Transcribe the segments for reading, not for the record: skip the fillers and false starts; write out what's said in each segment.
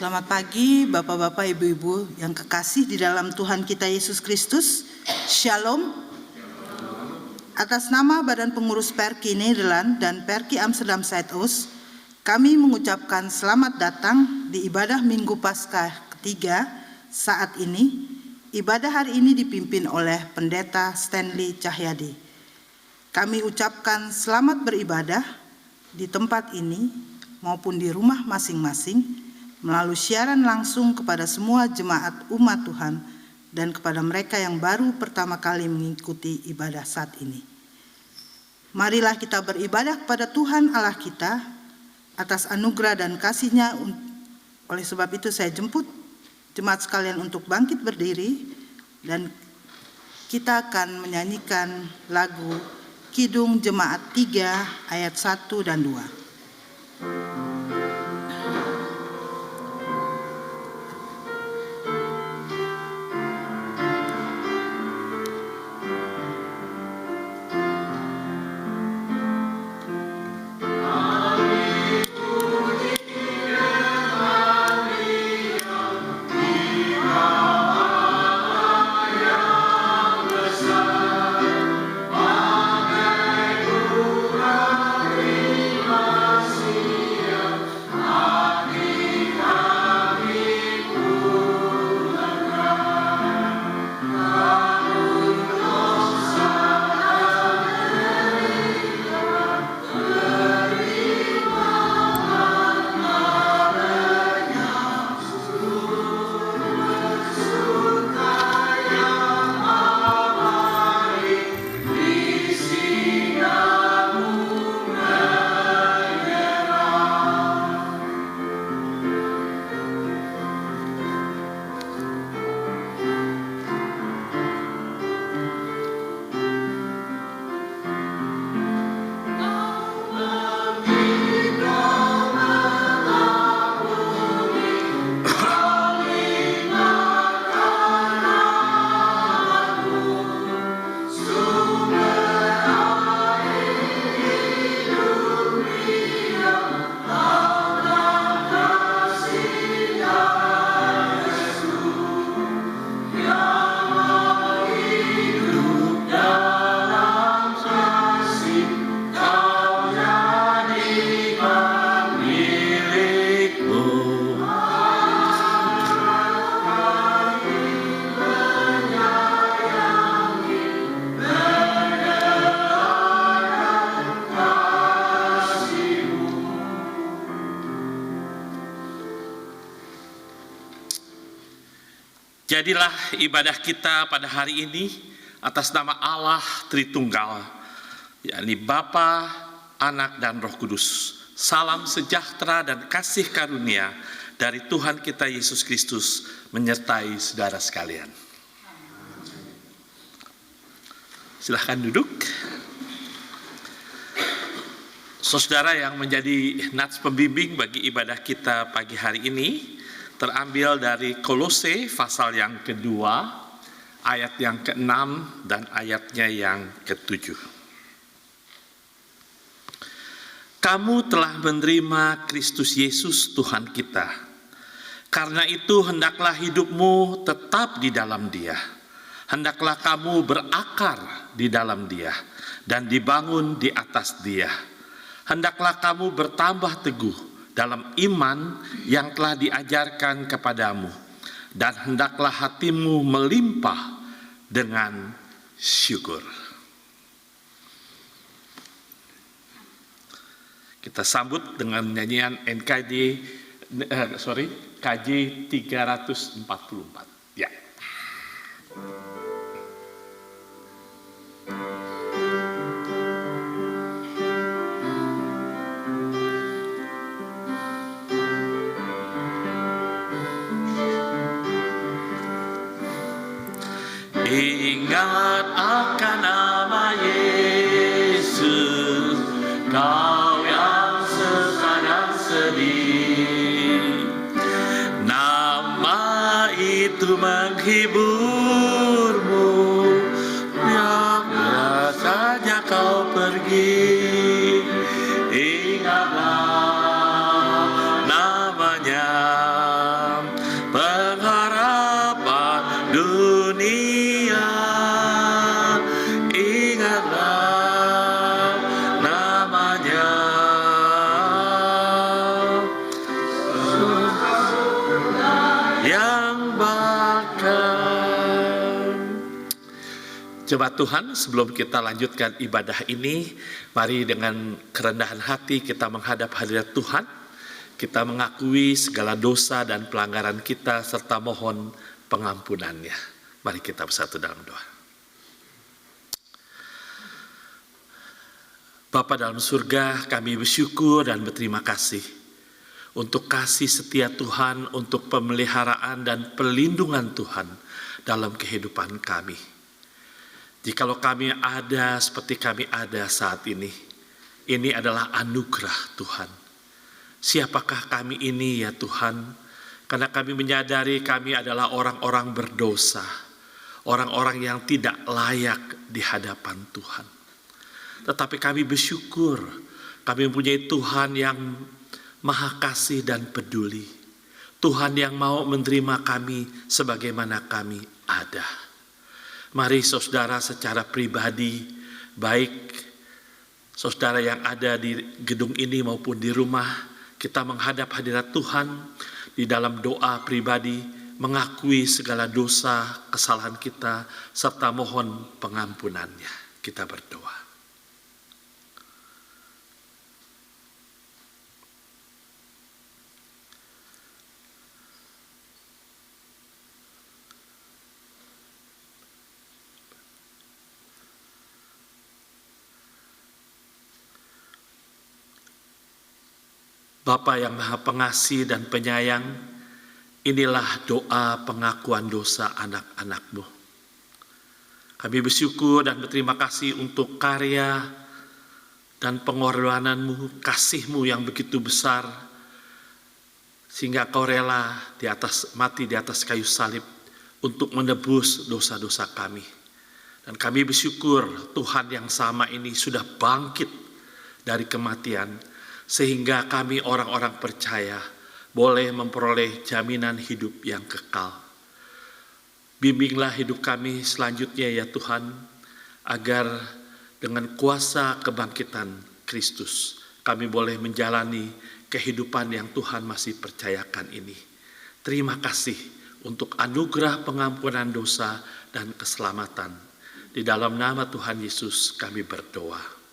Selamat pagi Bapak-Bapak, Ibu-Ibu yang kekasih di dalam Tuhan kita Yesus Kristus. Shalom. Atas nama Badan Pengurus Perki Nederland dan Perki Amsterdam Zuidoost, kami mengucapkan selamat datang di ibadah Minggu Paskah ketiga. Saat ini, ibadah hari ini dipimpin oleh Pendeta Stanley Cahyadi. Kami ucapkan selamat beribadah di tempat ini maupun di rumah masing-masing, melalui siaran langsung kepada semua jemaat umat Tuhan dan kepada mereka yang baru pertama kali mengikuti ibadah saat ini. Marilah kita beribadah kepada Tuhan Allah kita atas anugerah dan kasih-Nya. Oleh sebab itu saya jemput jemaat sekalian untuk bangkit berdiri dan kita akan menyanyikan lagu Kidung Jemaat 3 ayat 1 dan 2. Jadilah ibadah kita pada hari ini atas nama Allah Tritunggal, yakni Bapa, Anak, dan Roh Kudus. Salam sejahtera dan kasih karunia dari Tuhan kita Yesus Kristus menyertai saudara sekalian. Silahkan duduk. Saudara yang menjadi nats pembimbing bagi ibadah kita pagi hari ini terambil dari Kolose pasal yang kedua, ayat yang ke-6 dan ayatnya yang ke-7. Kamu telah menerima Kristus Yesus Tuhan kita. Karena itu hendaklah hidupmu tetap di dalam Dia. Hendaklah kamu berakar di dalam Dia dan dibangun di atas Dia. Hendaklah kamu bertambah teguh dalam iman yang telah diajarkan kepadamu, dan hendaklah hatimu melimpah dengan syukur. Kita sambut dengan nyanyian KJ 344. Ya. Ingat akan nama Yesus, kau yang sekarang sedih. Nama itu menghiburmu, biarlah saja kau pergi. Ingatlah namanya. Jemaat Tuhan, sebelum kita lanjutkan ibadah ini, mari dengan kerendahan hati kita menghadap hadirat Tuhan. Kita mengakui segala dosa dan pelanggaran kita serta mohon pengampunannya. Mari kita bersatu dalam doa. Bapa dalam surga, kami bersyukur dan berterima kasih untuk kasih setia Tuhan, untuk pemeliharaan dan perlindungan Tuhan dalam kehidupan kami. Jikalau kami ada seperti kami ada saat ini adalah anugerah Tuhan. Siapakah kami ini ya Tuhan? Karena kami menyadari kami adalah orang-orang berdosa, orang-orang yang tidak layak di hadapan Tuhan. Tetapi kami bersyukur, kami mempunyai Tuhan yang Maha Kasih dan peduli. Tuhan yang mau menerima kami sebagaimana kami ada. Mari saudara secara pribadi, baik saudara yang ada di gedung ini maupun di rumah, kita menghadap hadirat Tuhan di dalam doa pribadi, mengakui segala dosa, kesalahan kita, serta mohon pengampunannya. Kita berdoa. Bapa yang Maha Pengasih dan Penyayang, inilah doa pengakuan dosa anak-anak-Mu. Kami bersyukur dan berterima kasih untuk karya dan pengorbanan-Mu, kasih-Mu yang begitu besar, sehingga Kau rela mati di atas kayu salib untuk menebus dosa-dosa kami. Dan kami bersyukur Tuhan yang sama ini sudah bangkit dari kematian, sehingga kami orang-orang percaya boleh memperoleh jaminan hidup yang kekal. Bimbinglah hidup kami selanjutnya ya Tuhan, agar dengan kuasa kebangkitan Kristus kami boleh menjalani kehidupan yang Tuhan masih percayakan ini. Terima kasih untuk anugerah pengampunan dosa dan keselamatan. Di dalam nama Tuhan Yesus kami berdoa.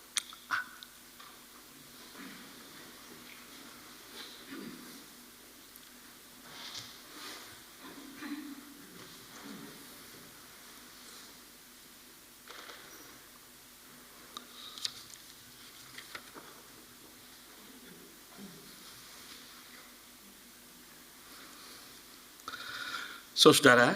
Saudara,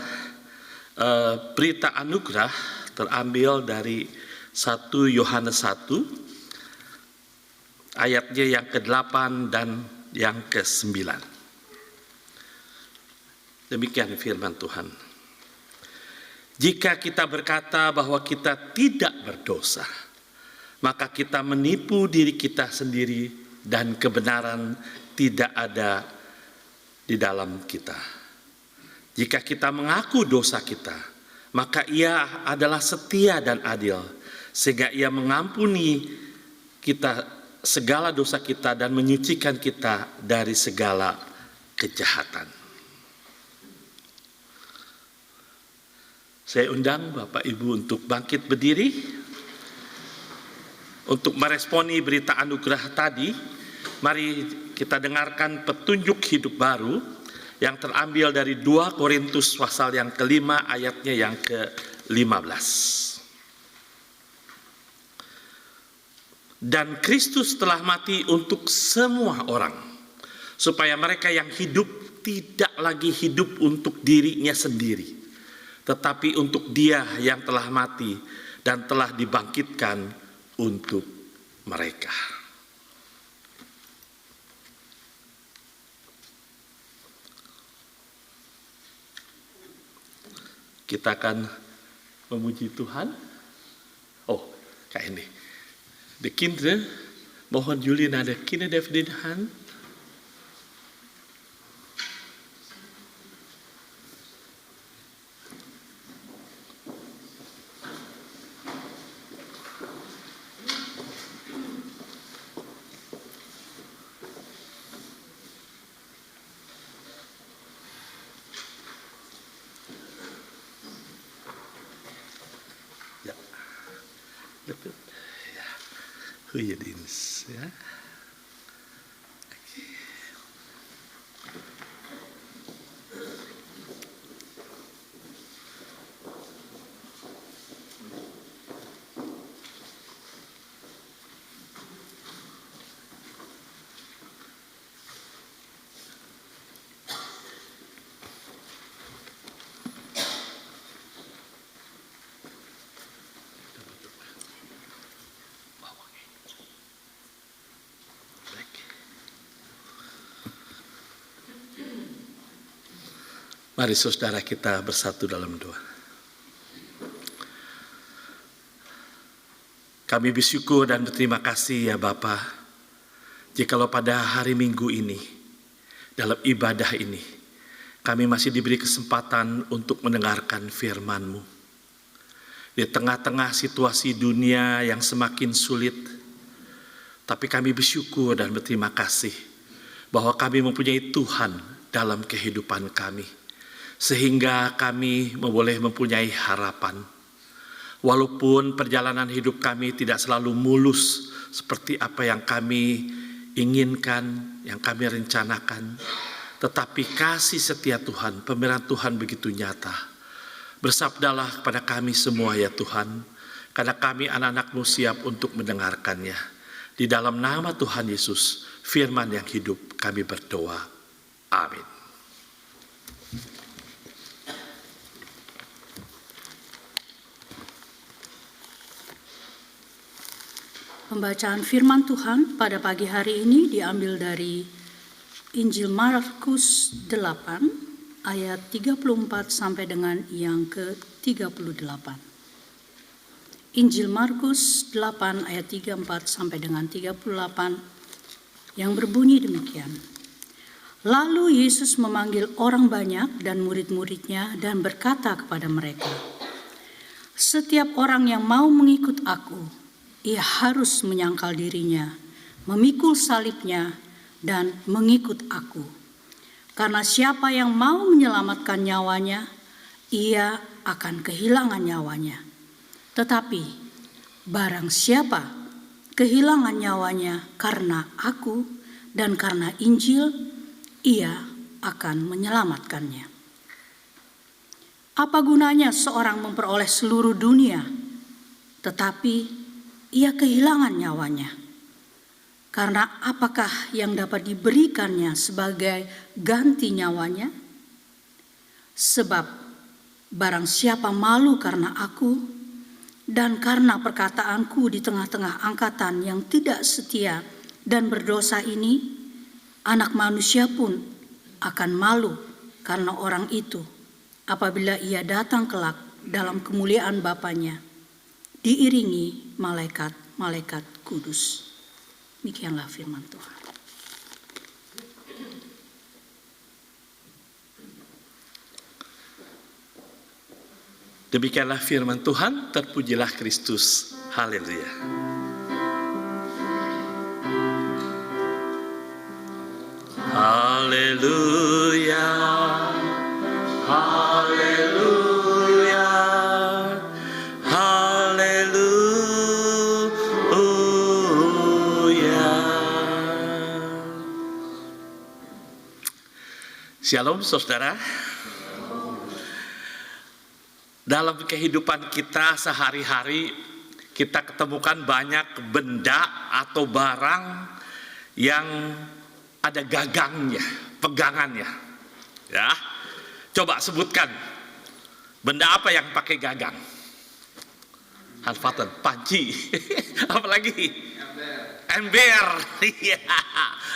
berita anugerah terambil dari 1 Yohanes 1, ayatnya yang ke-8 dan yang ke-9. Demikian firman Tuhan. Jika kita berkata bahwa kita tidak berdosa, maka kita menipu diri kita sendiri dan kebenaran tidak ada di dalam kita. Jika kita mengaku dosa kita, maka Ia adalah setia dan adil, sehingga Ia mengampuni kita segala dosa kita dan menyucikan kita dari segala kejahatan. Saya undang Bapak Ibu untuk bangkit berdiri, untuk meresponi berita anugerah tadi. Mari kita dengarkan petunjuk hidup baru yang terambil dari 2 Korintus pasal yang ke-5 ayatnya yang ke-15. Dan Kristus telah mati untuk semua orang, supaya mereka yang hidup tidak lagi hidup untuk dirinya sendiri, tetapi untuk Dia yang telah mati dan telah dibangkitkan untuk mereka. Kita akan memuji Tuhan. Oh, kayak ini. De kinderen, mohon jullie naar de kinderdienst gaan. Ya. Goeiediens, ya. Mari saudara kita bersatu dalam doa. Kami bersyukur dan berterima kasih ya Bapa, jikalau pada hari Minggu ini, dalam ibadah ini, kami masih diberi kesempatan untuk mendengarkan firman-Mu. Di tengah-tengah situasi dunia yang semakin sulit, tapi kami bersyukur dan berterima kasih bahwa kami mempunyai Tuhan dalam kehidupan kami. Sehingga kami boleh mempunyai harapan. Walaupun perjalanan hidup kami tidak selalu mulus seperti apa yang kami inginkan, yang kami rencanakan. Tetapi kasih setia Tuhan, pemeliharaan Tuhan begitu nyata. Bersabdalah kepada kami semua ya Tuhan, karena kami anak-anak-Mu siap untuk mendengarkannya. Di dalam nama Tuhan Yesus, firman yang hidup kami berdoa. Amin. Pembacaan firman Tuhan pada pagi hari ini diambil dari Injil Markus 8 ayat 34 sampai dengan yang ke-38. Injil Markus 8 ayat 34 sampai dengan 38 yang berbunyi demikian. Lalu Yesus memanggil orang banyak dan murid-muridnya dan berkata kepada mereka, "Setiap orang yang mau mengikut aku, ia harus menyangkal dirinya, memikul salibnya, dan mengikut aku. Karena siapa yang mau menyelamatkan nyawanya, ia akan kehilangan nyawanya. Tetapi barang siapa kehilangan nyawanya karena aku dan karena Injil, ia akan menyelamatkannya. Apa gunanya seorang memperoleh seluruh dunia, tetapi ia kehilangan nyawanya? Karena apakah yang dapat diberikannya sebagai ganti nyawanya? Sebab barang siapa malu karena aku dan karena perkataanku di tengah-tengah angkatan yang tidak setia dan berdosa ini, Anak Manusia pun akan malu karena orang itu apabila ia datang kelak dalam kemuliaan Bapanya, diiringi malaikat-malaikat kudus." Demikianlah firman Tuhan. Demikianlah firman Tuhan, terpujilah Kristus. Haleluya. Haleluya, haleluya, haleluya. Shalom saudara. Dalam kehidupan kita sehari-hari, kita ketemukan banyak benda atau barang yang ada gagangnya, pegangannya. Ya, coba sebutkan benda apa yang pakai gagang? Hanfatan, panci, apalagi? Ember, iya.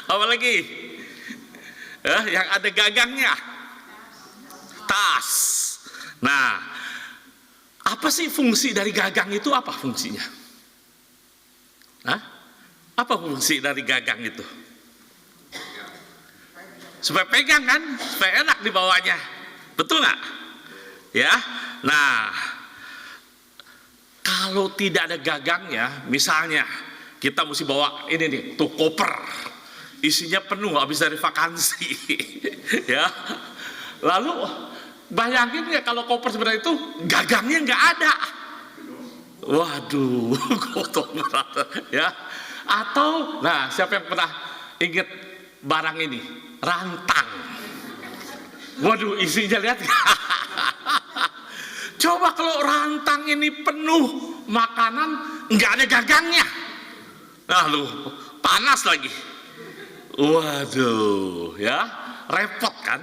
Apalagi? Yang ada gagangnya, tas. Nah, apa sih fungsi dari gagang itu? Apa fungsinya? Hah? Apa fungsi dari gagang itu? Supaya pegang kan, supaya enak dibawanya. Betul nggak? Ya. Nah, kalau tidak ada gagangnya, misalnya kita mesti bawa ini nih, tuh koper, isinya penuh habis dari vakansi, ya. Lalu bayangin ya kalau koper sebenarnya itu gagangnya nggak ada. Waduh, kotor ya. Atau, nah siapa yang pernah ingat barang ini? Rantang. Waduh, isinya lihat. Coba kalau rantang ini penuh makanan, nggak ada gagangnya. Lalu panas lagi. Waduh, ya repot kan?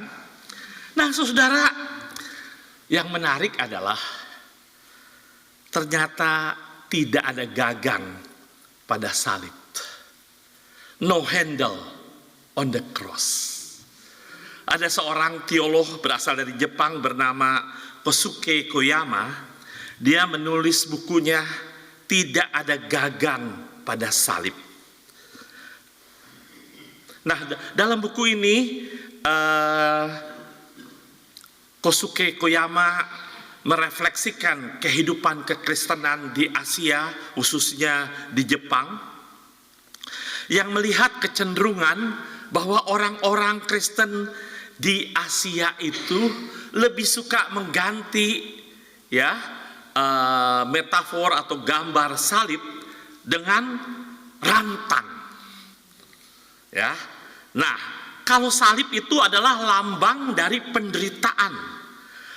Nah, saudara, yang menarik adalah ternyata tidak ada gagang pada salib. No handle on the cross. Ada seorang teolog berasal dari Jepang bernama Kosuke Koyama. Dia menulis bukunya Tidak Ada Gagang pada Salib. Nah, dalam buku ini Kosuke Koyama merefleksikan kehidupan kekristenan di Asia, khususnya di Jepang, yang melihat kecenderungan bahwa orang-orang Kristen di Asia itu lebih suka mengganti metafor atau gambar salib dengan rantang. Ya. Nah, kalau salib itu adalah lambang dari penderitaan.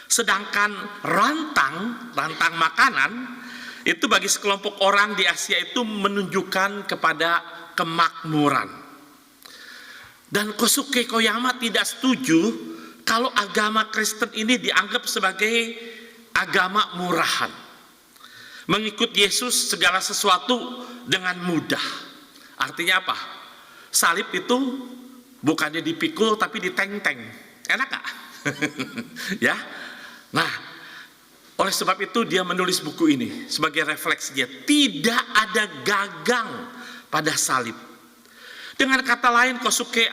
Sedangkan rantang makanan itu bagi sekelompok orang di Asia itu menunjukkan kepada kemakmuran. Dan Kosuke Koyama tidak setuju kalau agama Kristen ini dianggap sebagai agama murahan. Mengikut Yesus segala sesuatu dengan mudah. Artinya apa? Salib itu bukannya dipikul tapi diteng-teng. Enak gak? Ya. Nah, oleh sebab itu dia menulis buku ini sebagai refleksinya. Tidak ada gagang pada salib. Dengan kata lain, Kosuke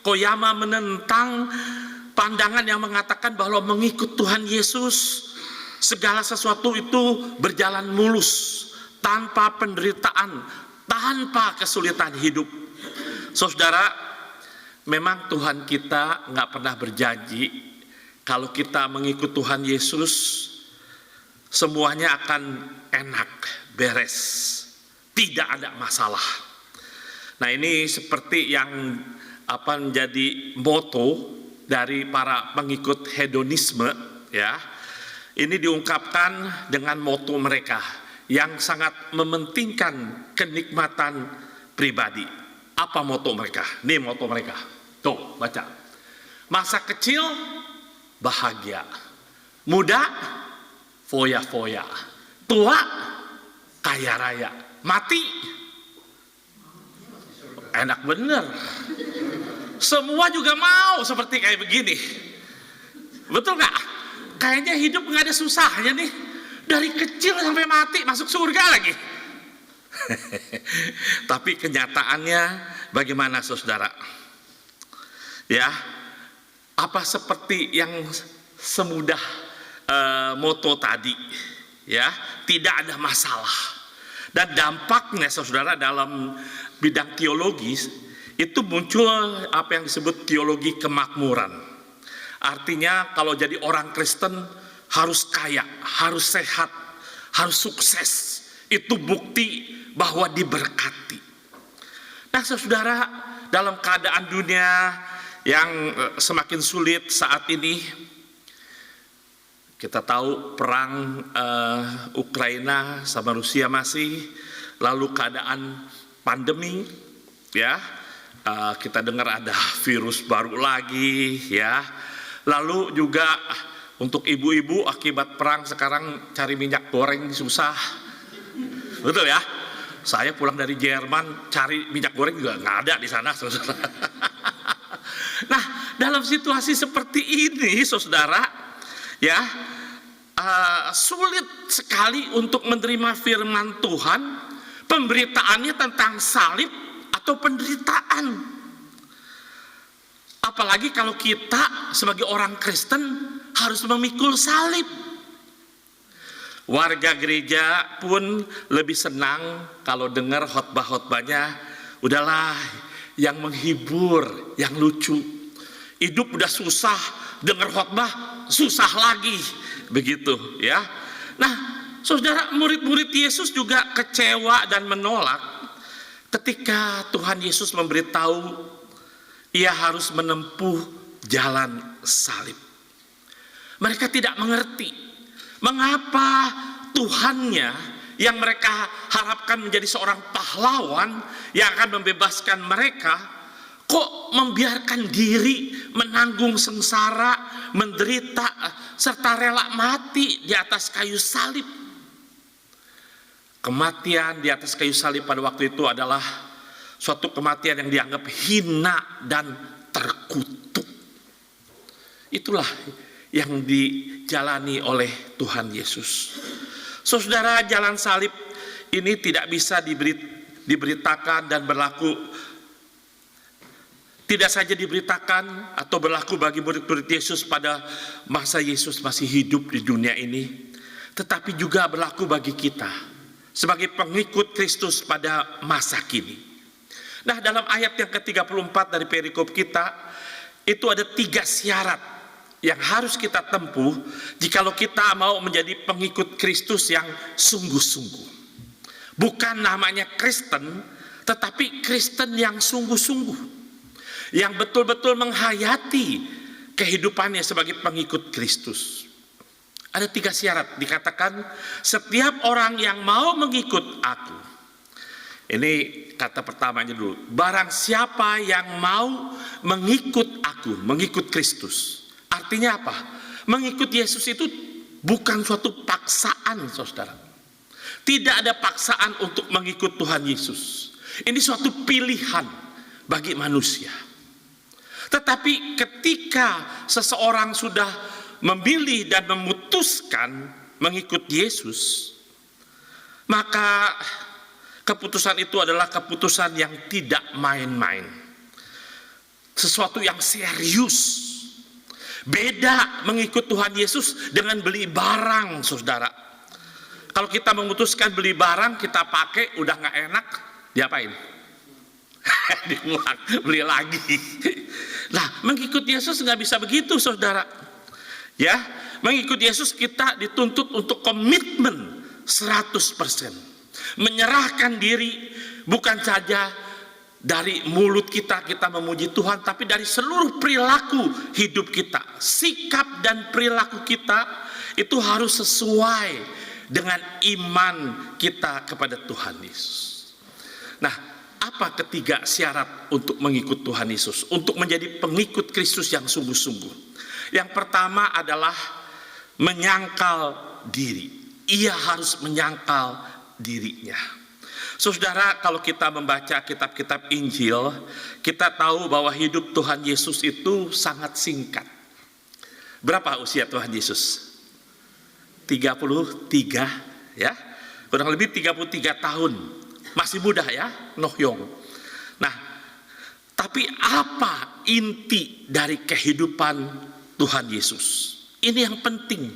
Koyama menentang pandangan yang mengatakan bahwa mengikut Tuhan Yesus segala sesuatu itu berjalan mulus, tanpa penderitaan, tanpa kesulitan hidup. Saudara, memang Tuhan kita nggak pernah berjanji kalau kita mengikut Tuhan Yesus semuanya akan enak, beres, tidak ada masalah. Nah, ini seperti yang menjadi moto dari para pengikut hedonisme, ya. Ini diungkapkan dengan moto mereka yang sangat mementingkan kenikmatan pribadi. Apa moto mereka? Ini moto mereka. Tuh, baca. Masa kecil bahagia, muda foya-foya, tua kaya raya, mati enak bener. Semua juga mau seperti kayak begini. Betul gak? Kayaknya hidup gak ada susahnya nih. Dari kecil sampai mati masuk surga lagi. Tapi kenyataannya bagaimana, saudara? Ya, apa seperti yang semudah moto tadi? Ya, tidak ada masalah. Dan dampaknya, saudara, dalam bidang teologis itu muncul apa yang disebut teologi kemakmuran. Artinya kalau jadi orang Kristen harus kaya, harus sehat, harus sukses. Itu bukti bahwa diberkati. Nah, saudara, dalam keadaan dunia yang semakin sulit saat ini, kita tahu perang Ukraina sama Rusia masih, lalu keadaan pandemi, ya, kita dengar ada virus baru lagi, ya. Lalu juga untuk ibu-ibu akibat perang sekarang cari minyak goreng susah, betul ya? Saya pulang dari Jerman cari minyak goreng juga nggak ada di sana, saudara. Nah, dalam situasi seperti ini, saudara, ya, sulit sekali untuk menerima firman Tuhan. Pemberitaannya tentang salib atau penderitaan. Apalagi kalau kita sebagai orang Kristen harus memikul salib. Warga gereja pun lebih senang kalau dengar khotbah-khotbahnya, udahlah yang menghibur, yang lucu. Hidup udah susah, dengar khotbah susah lagi, begitu ya. Nah, saudara, murid-murid Yesus juga kecewa dan menolak ketika Tuhan Yesus memberitahu ia harus menempuh jalan salib. Mereka tidak mengerti mengapa Tuhannya yang mereka harapkan menjadi seorang pahlawan yang akan membebaskan mereka, kok membiarkan diri menanggung sengsara, menderita, serta rela mati di atas kayu salib. Kematian di atas kayu salib pada waktu itu adalah suatu kematian yang dianggap hina dan terkutuk. Itulah yang dijalani oleh Tuhan Yesus. Saudara, jalan salib ini tidak bisa diberitakan dan berlaku, tidak saja diberitakan atau berlaku bagi murid-murid Yesus pada masa Yesus masih hidup di dunia ini, tetapi juga berlaku bagi kita sebagai pengikut Kristus pada masa kini. Nah, dalam ayat yang ke-34 dari perikop kita, itu ada 3 syarat yang harus kita tempuh jikalau kita mau menjadi pengikut Kristus yang sungguh-sungguh. Bukan namanya Kristen, tetapi Kristen yang sungguh-sungguh, yang betul-betul menghayati kehidupannya sebagai pengikut Kristus. Ada 3 syarat, dikatakan setiap orang yang mau mengikut aku. Ini kata pertamanya dulu, barang siapa yang mau mengikut aku, mengikut Kristus. Artinya apa? Mengikut Yesus itu bukan suatu paksaan, saudara. Tidak ada paksaan untuk mengikut Tuhan Yesus. Ini suatu pilihan bagi manusia. Tetapi ketika seseorang sudah memilih dan memutuskan mengikut Yesus, maka keputusan itu adalah keputusan yang tidak main-main. Sesuatu yang serius. Beda mengikut Tuhan Yesus dengan beli barang, saudara. Kalau kita memutuskan beli barang, kita pakai, udah gak enak, diapain? Dibuang, beli lagi. Nah, mengikut Yesus gak bisa begitu, saudara. Ya, mengikut Yesus kita dituntut untuk komitmen 100%. Menyerahkan diri bukan saja dari mulut kita memuji Tuhan, tapi dari seluruh perilaku hidup kita. Sikap dan perilaku kita itu harus sesuai dengan iman kita kepada Tuhan Yesus. Nah, apa ketiga syarat untuk mengikut Tuhan Yesus, untuk menjadi pengikut Kristus yang sungguh-sungguh? Yang pertama adalah menyangkal diri. Ia harus menyangkal dirinya. Saudara, kalau kita membaca kitab-kitab Injil, kita tahu bahwa hidup Tuhan Yesus itu sangat singkat. Berapa usia Tuhan Yesus? 33 ya. Kurang lebih 33 tahun. Masih muda ya, Nohyong. Nah, tapi apa inti dari kehidupan Tuhan Yesus? Ini yang penting.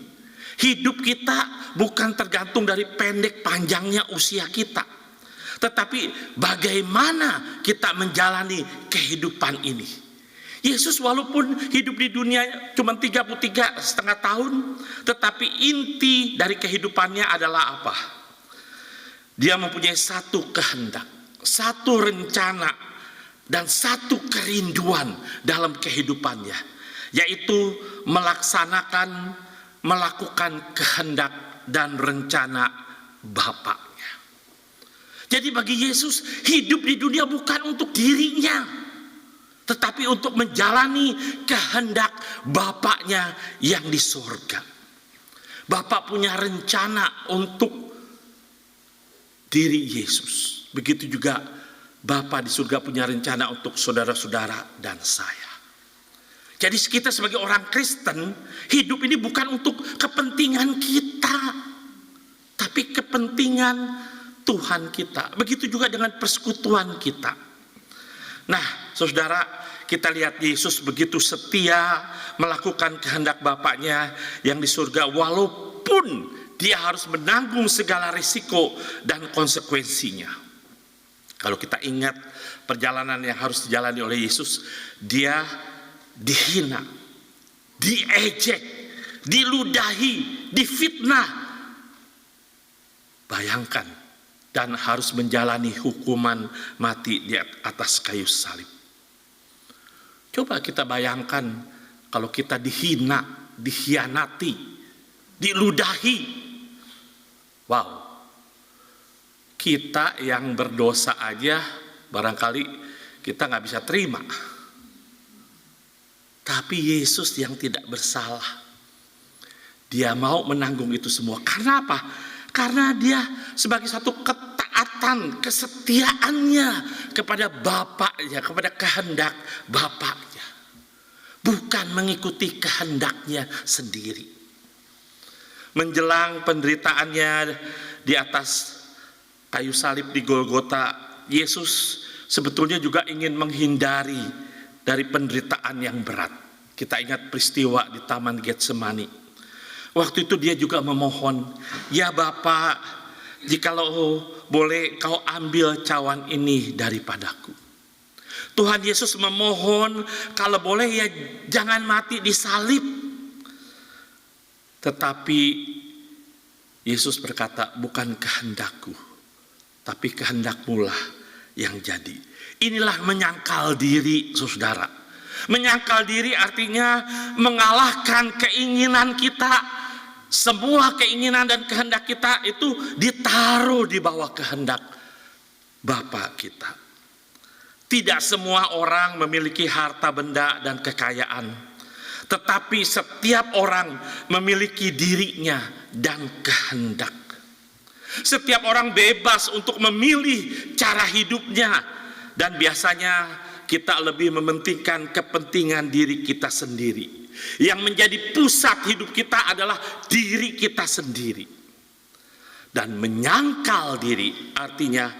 Hidup kita bukan tergantung dari pendek panjangnya usia kita, tetapi bagaimana kita menjalani kehidupan ini. Yesus walaupun hidup di dunia cuma 33,5 tahun, tetapi inti dari kehidupannya adalah apa? Dia mempunyai satu kehendak, satu rencana, dan satu kerinduan dalam kehidupannya, yaitu melakukan kehendak dan rencana Bapaknya. Jadi bagi Yesus, hidup di dunia bukan untuk dirinya, tetapi untuk menjalani kehendak Bapaknya yang di surga. Bapak punya rencana untuk diri Yesus. Begitu juga Bapa di surga punya rencana untuk saudara-saudara dan saya. Jadi kita sebagai orang Kristen, hidup ini bukan untuk kepentingan kita, tapi kepentingan Tuhan kita. Begitu juga dengan persekutuan kita. Nah, saudara, kita lihat Yesus begitu setia melakukan kehendak Bapaknya yang di surga, walaupun dia harus menanggung segala risiko dan konsekuensinya. Kalau kita ingat perjalanan yang harus dijalani oleh Yesus, dia dihina, diejek, diludahi, difitnah. Bayangkan dan harus menjalani hukuman mati di atas kayu salib. Coba kita bayangkan kalau kita dihina, dikhianati, diludahi. Wow, kita yang berdosa aja barangkali kita nggak bisa terima. Tapi Yesus yang tidak bersalah, dia mau menanggung itu semua. Karena apa? Karena dia sebagai satu ketaatan, kesetiaannya kepada Bapaknya, kepada kehendak Bapaknya. Bukan mengikuti kehendaknya sendiri. Menjelang penderitaannya di atas kayu salib di Golgota, Yesus sebetulnya juga ingin menghindari dari penderitaan yang berat. Kita ingat peristiwa di Taman Getsemani. Waktu itu dia juga memohon, "Ya Bapa, jikalau boleh kau ambil cawan ini daripadaku." Tuhan Yesus memohon, kalau boleh ya jangan mati di salib. Tetapi Yesus berkata, "Bukan kehendakku, tapi kehendakmu lah yang jadi." Inilah menyangkal diri, saudara. Menyangkal diri artinya mengalahkan keinginan kita. Semua keinginan dan kehendak kita itu ditaruh di bawah kehendak Bapa kita. Tidak semua orang memiliki harta benda dan kekayaan. Tetapi setiap orang memiliki dirinya dan kehendak. Setiap orang bebas untuk memilih cara hidupnya. Dan biasanya kita lebih mementingkan kepentingan diri kita sendiri. Yang menjadi pusat hidup kita adalah diri kita sendiri. Dan menyangkal diri artinya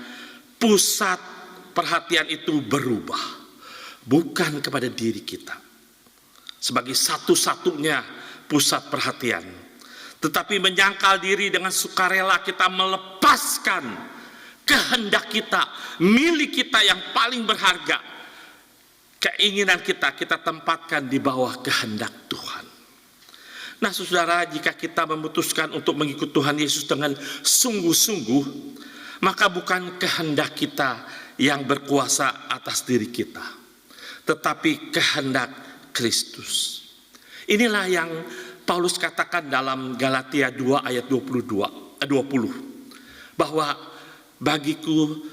pusat perhatian itu berubah. Bukan kepada diri kita sebagai satu-satunya pusat perhatian. Tetapi menyangkal diri dengan sukarela kita melepaskan kehendak kita, milik kita yang paling berharga. Keinginan kita tempatkan di bawah kehendak Tuhan. Nah saudara, jika kita memutuskan untuk mengikut Tuhan Yesus dengan sungguh-sungguh, maka bukan kehendak kita yang berkuasa atas diri kita, tetapi kehendak Kristus. Inilah yang Paulus katakan dalam Galatia 2 ayat 20, bahwa bagiku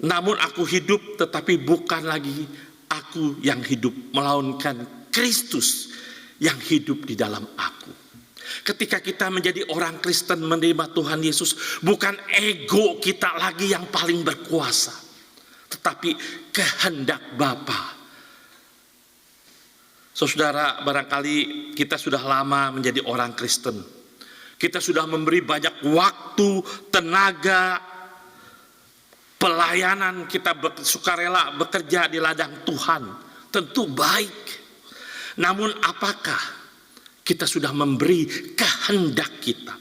namun aku hidup, tetapi bukan lagi aku yang hidup, melainkan Kristus yang hidup di dalam aku. Ketika kita menjadi orang Kristen menerima Tuhan Yesus, bukan ego kita lagi yang paling berkuasa, tetapi kehendak Bapa. Saudara, barangkali kita sudah lama menjadi orang Kristen. Kita sudah memberi banyak waktu, tenaga, pelayanan, kita sukarela bekerja di ladang Tuhan. Tentu baik. Namun apakah kita sudah memberi kehendak kita,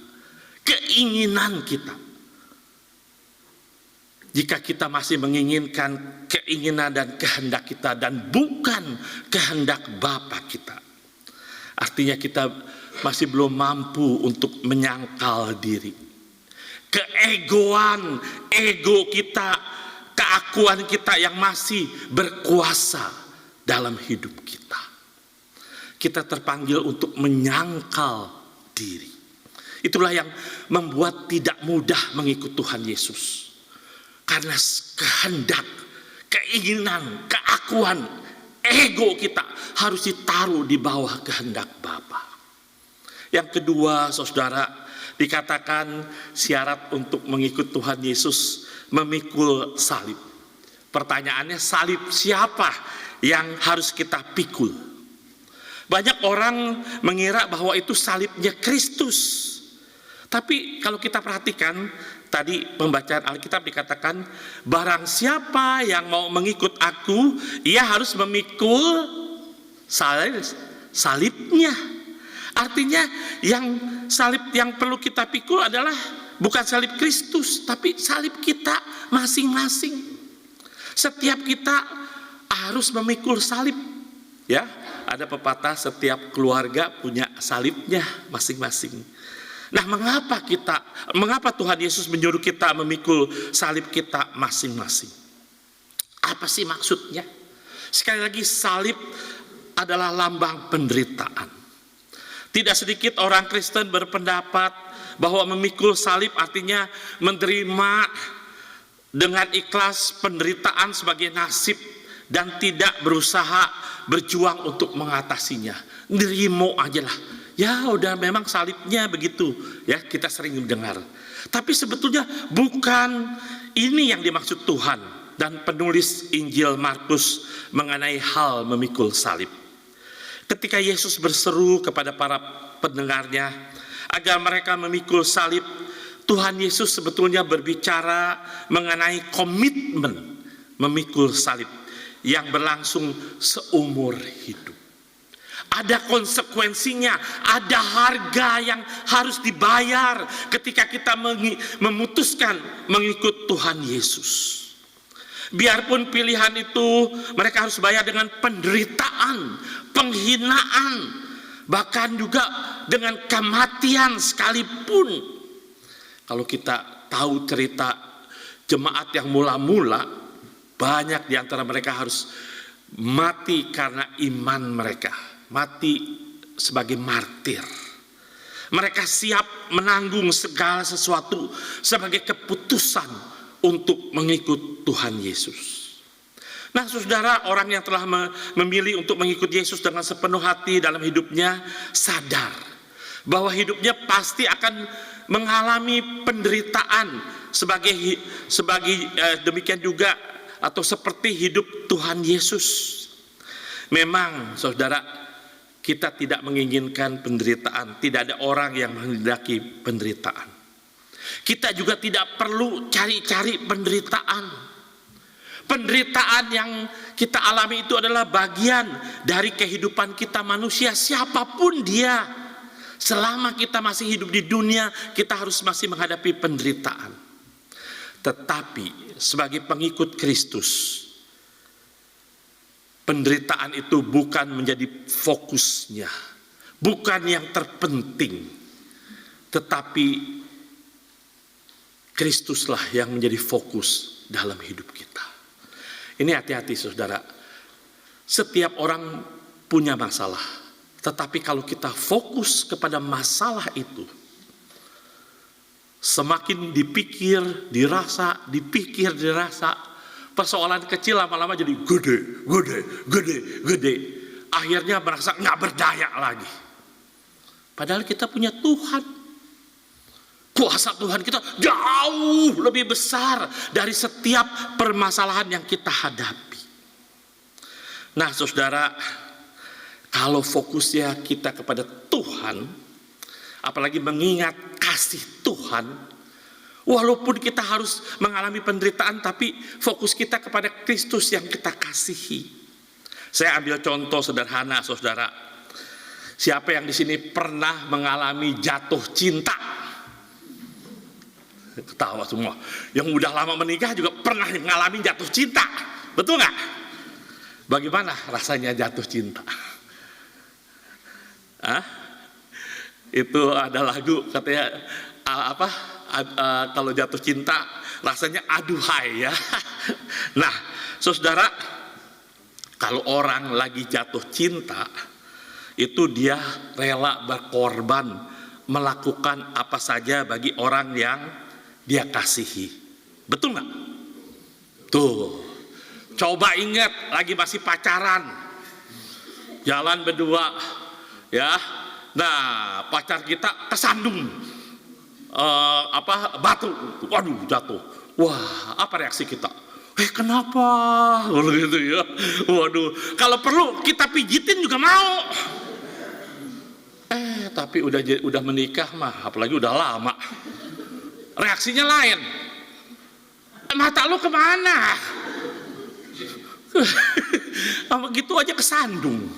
keinginan kita? Jika kita masih menginginkan keinginan dan kehendak kita dan bukan kehendak Bapa kita, artinya kita masih belum mampu untuk menyangkal diri. Keegoan, ego kita, keakuan kita yang masih berkuasa dalam hidup kita. Kita terpanggil untuk menyangkal diri. Itulah yang membuat tidak mudah mengikut Tuhan Yesus. Karena kehendak, keinginan, keakuan, ego kita harus ditaruh di bawah kehendak Bapa. Yang kedua, saudara, dikatakan syarat untuk mengikut Tuhan Yesus memikul salib. Pertanyaannya, salib siapa yang harus kita pikul? Banyak orang mengira bahwa itu salibnya Kristus. Tapi kalau kita perhatikan, tadi pembacaan Alkitab dikatakan, barang siapa yang mau mengikut aku, ia harus memikul salibnya. Artinya yang salib yang perlu kita pikul adalah bukan salib Kristus, tapi salib kita masing-masing. Setiap kita harus memikul salib. Ya, ada pepatah setiap keluarga punya salibnya masing-masing. Nah, mengapa Tuhan Yesus menyuruh kita memikul salib kita masing-masing? Apa sih maksudnya? Sekali lagi, salib adalah lambang penderitaan. Tidak sedikit orang Kristen berpendapat bahwa memikul salib artinya menerima dengan ikhlas penderitaan sebagai nasib dan tidak berusaha berjuang untuk mengatasinya. Nerimo aja lah. Ya udah, memang salibnya begitu, ya kita sering mendengar. Tapi sebetulnya bukan ini yang dimaksud Tuhan dan penulis Injil Markus mengenai hal memikul salib. Ketika Yesus berseru kepada para pendengarnya agar mereka memikul salib, Tuhan Yesus sebetulnya berbicara mengenai komitmen memikul salib yang berlangsung seumur hidup. Ada konsekuensinya, ada harga yang harus dibayar ketika kita memutuskan mengikut Tuhan Yesus. Biarpun pilihan itu mereka harus bayar dengan penderitaan, penghinaan, bahkan juga dengan kematian sekalipun. Kalau kita tahu cerita jemaat yang mula-mula, banyak di antara mereka harus mati karena iman mereka. Mati sebagai martir. Mereka siap menanggung segala sesuatu sebagai keputusan untuk mengikut Tuhan Yesus. Nah, saudara, orang yang telah memilih untuk mengikut Yesus dengan sepenuh hati dalam hidupnya sadar bahwa hidupnya pasti akan mengalami penderitaan sebagai demikian juga atau seperti hidup Tuhan Yesus. Memang, saudara, kita tidak menginginkan penderitaan. Tidak ada orang yang menghendaki penderitaan. Kita juga tidak perlu cari-cari penderitaan. Penderitaan yang kita alami itu adalah bagian dari kehidupan kita manusia, siapapun dia. Selama kita masih hidup di dunia, kita harus masih menghadapi penderitaan. Tetapi sebagai pengikut Kristus, penderitaan itu bukan menjadi fokusnya, bukan yang terpenting, tetapi Kristuslah yang menjadi fokus dalam hidup kita. Ini hati-hati, saudara. Setiap orang punya masalah, tetapi kalau kita fokus kepada masalah itu, semakin dipikir, dirasa, persoalan kecil lama-lama jadi gede. Akhirnya merasa nggak berdaya lagi. Padahal kita punya Tuhan. Kuasa Tuhan kita jauh lebih besar dari setiap permasalahan yang kita hadapi. Nah, saudara, kalau fokusnya kita kepada Tuhan, apalagi mengingat kasih Tuhan, walaupun kita harus mengalami penderitaan, tapi fokus kita kepada Kristus yang kita kasihi. Saya ambil contoh sederhana, saudara. Siapa yang di sini pernah mengalami jatuh cinta? Ketawa semua. Yang udah lama menikah juga pernah mengalami jatuh cinta. Betul nggak? Bagaimana rasanya jatuh cinta? Itu ada lagu katanya kalau jatuh cinta rasanya aduhai ya. Nah, saudara, kalau orang lagi jatuh cinta, itu dia rela berkorban, melakukan apa saja bagi orang yang dia kasihi. Betul nggak? Tuh, coba ingat lagi masih pacaran, jalan berdua, ya. Nah, pacar kita kesandung batu, waduh jatuh. Wah, apa reaksi kita? Kenapa? Gitu ya. Waduh, kalau perlu kita pijitin juga mau. Tapi udah menikah mah, apalagi udah lama. Reaksinya lain. Mata lu kemana? Gitu aja kesandung.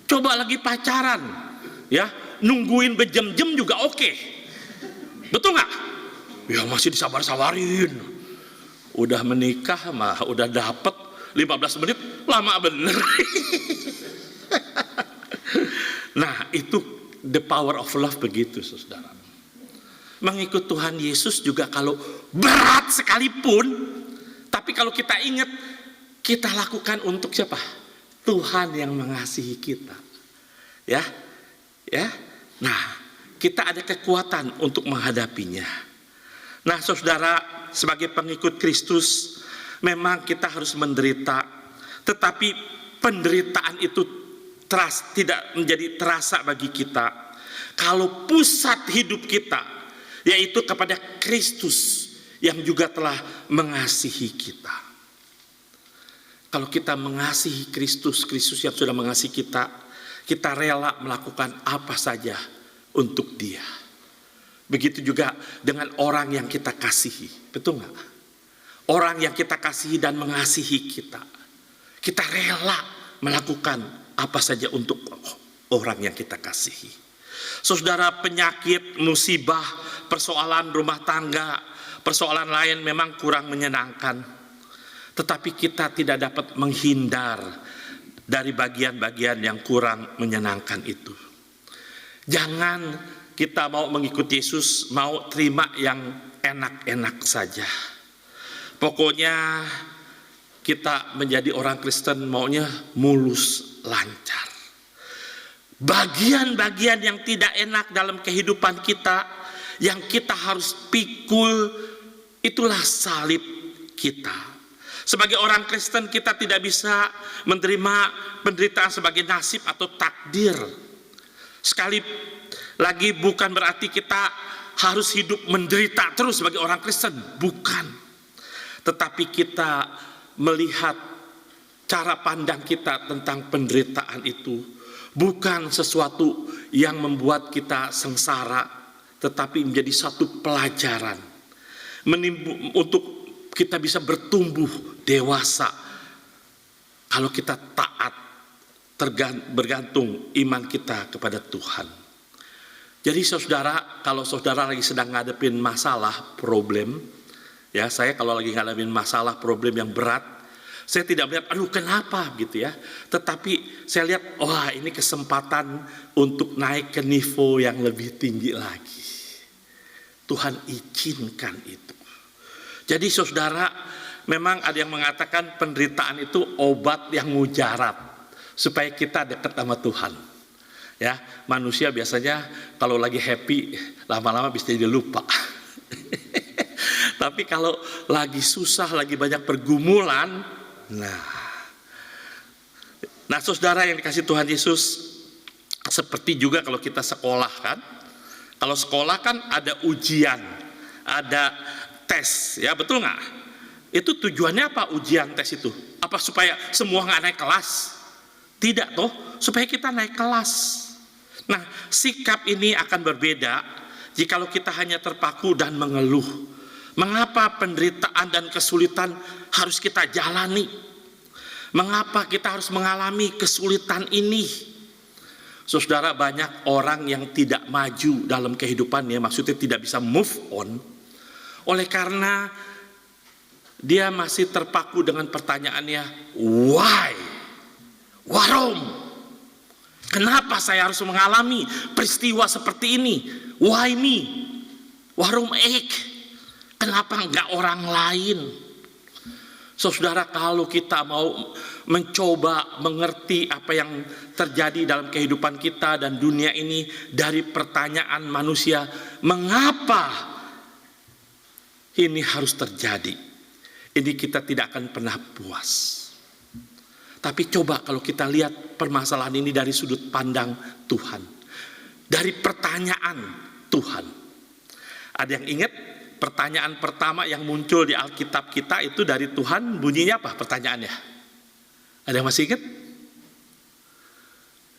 Coba lagi pacaran, ya, nungguin berjam-jam juga oke. Betul nggak? Ya masih disabar-sabarin. Udah menikah mah, udah dapet 15 menit, lama bener. Nah, itu the power of love begitu, saudara. Mengikut Tuhan Yesus juga kalau berat sekalipun, tapi kalau kita ingat, kita lakukan untuk siapa? Tuhan yang mengasihi kita. Ya. Nah, kita ada kekuatan untuk menghadapinya. Nah, saudara, sebagai pengikut Kristus, memang kita harus menderita, tetapi penderitaan itu tidak menjadi terasa bagi kita kalau pusat hidup kita yaitu kepada Kristus yang juga telah mengasihi kita. Kalau kita mengasihi Kristus yang sudah mengasihi kita, kita rela melakukan apa saja untuk Dia. Begitu juga dengan orang yang kita kasihi, betul nggak? Orang yang kita kasihi dan mengasihi kita, kita rela melakukan apa saja untuk orang yang kita kasihi. Saudara, penyakit, musibah, persoalan rumah tangga, persoalan lain memang kurang menyenangkan. Tetapi kita tidak dapat menghindar dari bagian-bagian yang kurang menyenangkan itu. Jangan kita mau mengikuti Yesus, mau terima yang enak-enak saja. Pokoknya kita menjadi orang Kristen maunya mulus, lancar. Bagian-bagian yang tidak enak dalam kehidupan kita, yang kita harus pikul, itulah salib kita. Sebagai orang Kristen kita tidak bisa menerima penderitaan sebagai nasib atau takdir. Sekali lagi bukan berarti kita harus hidup menderita terus sebagai orang Kristen, bukan. Tetapi kita melihat cara pandang kita tentang penderitaan itu bukan sesuatu yang membuat kita sengsara, tetapi menjadi satu pelajaran untuk kita bisa bertumbuh dewasa kalau kita taat, bergantung iman kita kepada Tuhan. Jadi saudara, kalau saudara lagi sedang ngadepin masalah, problem, ya, saya kalau lagi ngadepin masalah, problem yang berat, saya tidak melihat, aduh kenapa gitu ya. Tetapi saya lihat, wah ini kesempatan untuk naik ke niveau yang lebih tinggi lagi. Tuhan izinkan itu. Jadi saudara, memang ada yang mengatakan penderitaan itu obat yang mujarab supaya kita dekat sama Tuhan. Ya, manusia biasanya kalau lagi happy, lama-lama bisa jadi lupa. Tapi kalau lagi susah, lagi banyak pergumulan, Nah, saudara yang dikasih Tuhan Yesus, seperti juga kalau kita sekolah kan, kalau sekolah kan ada ujian, ada tes, ya betul nggak? Itu tujuannya apa ujian tes itu? Apa supaya semua nggak naik kelas? Tidak toh, supaya kita naik kelas. Nah, sikap ini akan berbeda jikalau kita hanya terpaku dan mengeluh. Mengapa penderitaan dan kesulitan harus kita jalani? Mengapa kita harus mengalami kesulitan ini? Saudara, banyak orang yang tidak maju dalam kehidupannya, maksudnya tidak bisa move on, oleh karena dia masih terpaku dengan pertanyaannya, why? Warum? Kenapa saya harus mengalami peristiwa seperti ini? Why me? Warum ich? Kenapa enggak orang lain? Saudara, kalau kita mau mencoba mengerti apa yang terjadi dalam kehidupan kita dan dunia ini dari pertanyaan manusia, mengapa ini harus terjadi? Ini kita tidak akan pernah puas. Tapi coba kalau kita lihat permasalahan ini dari sudut pandang Tuhan, dari pertanyaan Tuhan. Ada yang ingat? Pertanyaan pertama yang muncul di Alkitab kita itu dari Tuhan, bunyinya apa pertanyaannya? Ada yang masih ingat?